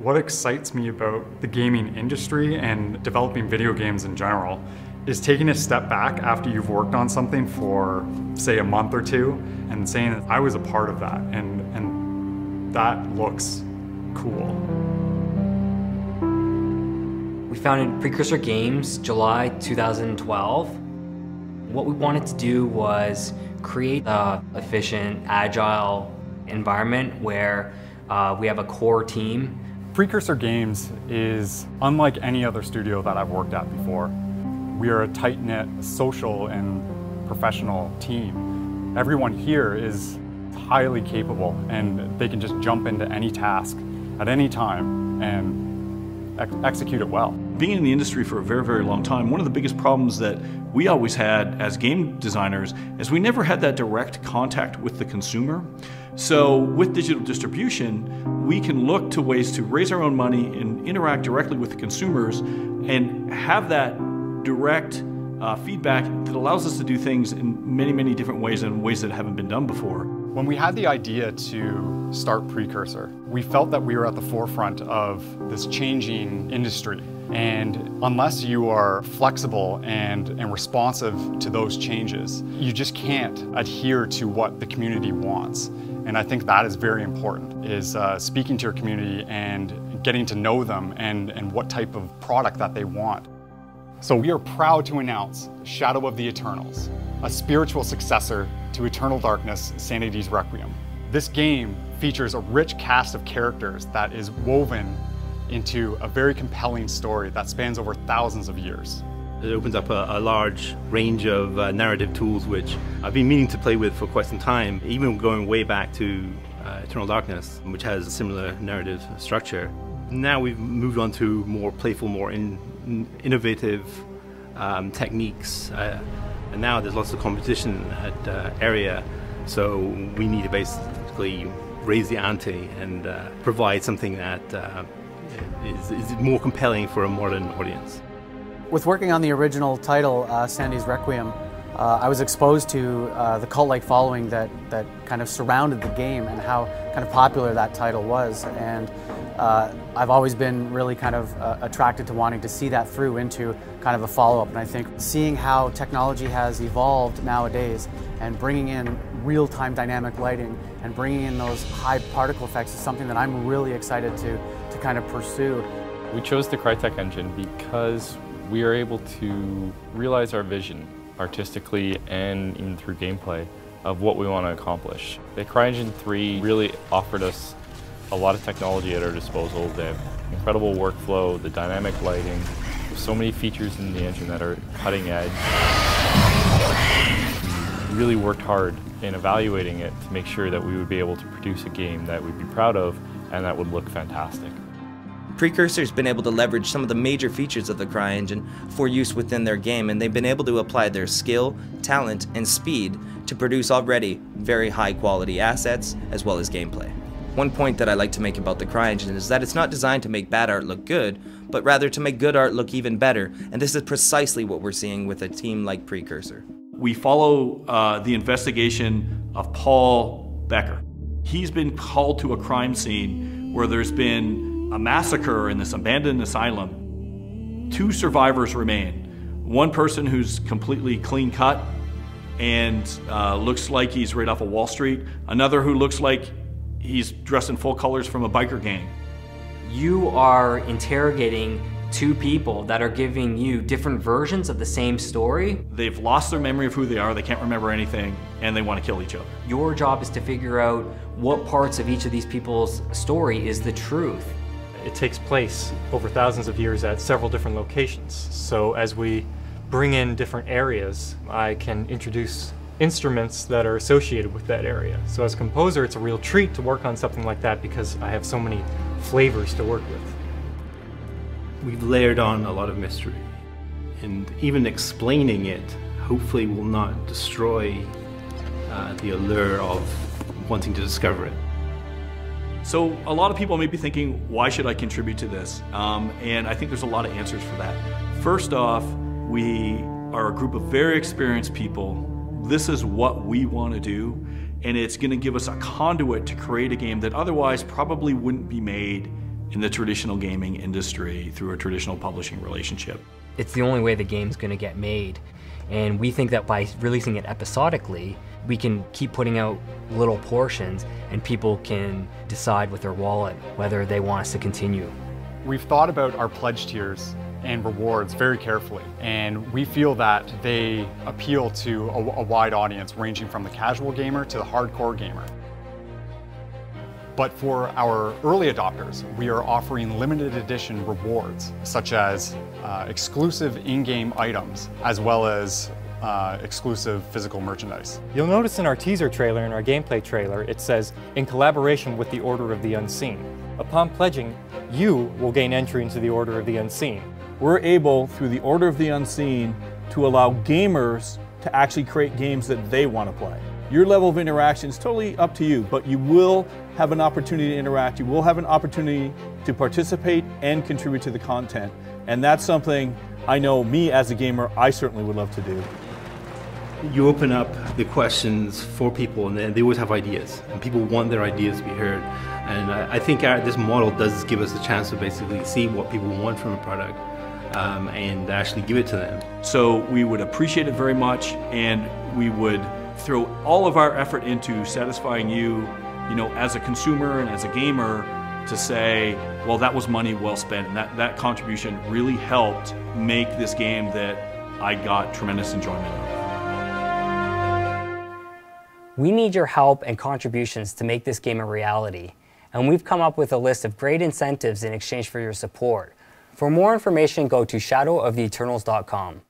What excites me about the gaming industry and developing video games in general is taking a step back after you've worked on something for, say, a month or two and saying that I was a part of that and that looks cool. We founded Precursor Games July 2012. What we wanted to do was create an efficient, agile environment where we have a core team. Precursor Games is unlike any other studio that I've worked at before. We are a tight-knit, social and professional team. Everyone here is highly capable and they can just jump into any task at any time and execute it well. Being in the industry for a very, very long time, one of the biggest problems that we always had as game designers is we never had that direct contact with the consumer. So with digital distribution, we can look to ways to raise our own money and interact directly with the consumers and have that direct feedback that allows us to do things in many, many different ways and ways that haven't been done before. When we had the idea to start Precursor, we felt that we were at the forefront of this changing industry. And unless you are flexible and responsive to those changes, you just can't adhere to what the community wants. And I think that is very important, is speaking to your community and getting to know them and what type of product that they want. So we are proud to announce Shadow of the Eternals, a spiritual successor to Eternal Darkness, Sanity's Requiem. This game features a rich cast of characters that is woven into a very compelling story that spans over thousands of years. It opens up a large range of narrative tools which I've been meaning to play with for quite some time, even going way back to Eternal Darkness, which has a similar narrative structure. Now we've moved on to more playful, more innovative techniques, and now there's lots of competition at area, so we need to basically raise the ante and provide something that is more compelling for a modern audience. With working on the original title, Sanity's Requiem, I was exposed to the cult-like following that kind of surrounded the game and how kind of popular that title was. And I've always been really kind of attracted to wanting to see that through into kind of a follow-up. And I think seeing how technology has evolved nowadays and bringing in real-time dynamic lighting and bringing in those high particle effects is something that I'm really excited to kind of pursue. We chose the Crytek engine because we are able to realize our vision artistically and even through gameplay of what we want to accomplish. The CryEngine 3 really offered us a lot of technology at our disposal. They have incredible workflow, the dynamic lighting, so many features in the engine that are cutting edge. We really worked hard in evaluating it to make sure that we would be able to produce a game that we'd be proud of and that would look fantastic. Precursor's been able to leverage some of the major features of the CryEngine for use within their game, and they've been able to apply their skill, talent, and speed to produce already very high quality assets as well as gameplay. One point that I like to make about the CryEngine is that it's not designed to make bad art look good, but rather to make good art look even better, and this is precisely what we're seeing with a team like Precursor. We follow the investigation of Paul Becker. He's been called to a crime scene where there's been a massacre in this abandoned asylum. 2 survivors remain. One person who's completely clean cut and looks like he's right off of Wall Street. Another who looks like he's dressed in full colors from a biker gang. You are interrogating 2 people that are giving you different versions of the same story. They've lost their memory of who they are, they can't remember anything, and they want to kill each other. Your job is to figure out what parts of each of these people's story is the truth. It takes place over thousands of years at several different locations. So as we bring in different areas, I can introduce instruments that are associated with that area. So as a composer, it's a real treat to work on something like that because I have so many flavors to work with. We've layered on a lot of mystery, and even explaining it hopefully will not destroy the allure of wanting to discover it. So a lot of people may be thinking, why should I contribute to this? And I think there's a lot of answers for that. First off, we are a group of very experienced people. This is what we want to do, and it's going to give us a conduit to create a game that otherwise probably wouldn't be made in the traditional gaming industry through a traditional publishing relationship. It's the only way the game's going to get made. And we think that by releasing it episodically, we can keep putting out little portions and people can decide with their wallet whether they want us to continue. We've thought about our pledge tiers and rewards very carefully, and we feel that they appeal to a wide audience ranging from the casual gamer to the hardcore gamer. But for our early adopters, we are offering limited edition rewards, such as exclusive in-game items, as well as exclusive physical merchandise. You'll notice in our teaser trailer and our gameplay trailer, it says, in collaboration with the Order of the Unseen. Upon pledging, you will gain entry into the Order of the Unseen. We're able, through the Order of the Unseen, to allow gamers to actually create games that they want to play. Your level of interaction is totally up to you, but you will have an opportunity to interact. You will have an opportunity to participate and contribute to the content. And that's something I know me as a gamer, I certainly would love to do. You open up the questions for people and they always have ideas and people want their ideas to be heard. And I think this model does give us a chance to basically see what people want from a product and actually give it to them. So we would appreciate it very much, and we would throw all of our effort into satisfying you, as a consumer and as a gamer, to say, well, that was money well spent, and that contribution really helped make this game that I got tremendous enjoyment of. We need your help and contributions to make this game a reality, and we've come up with a list of great incentives in exchange for your support. For more information, go to shadowoftheeternals.com.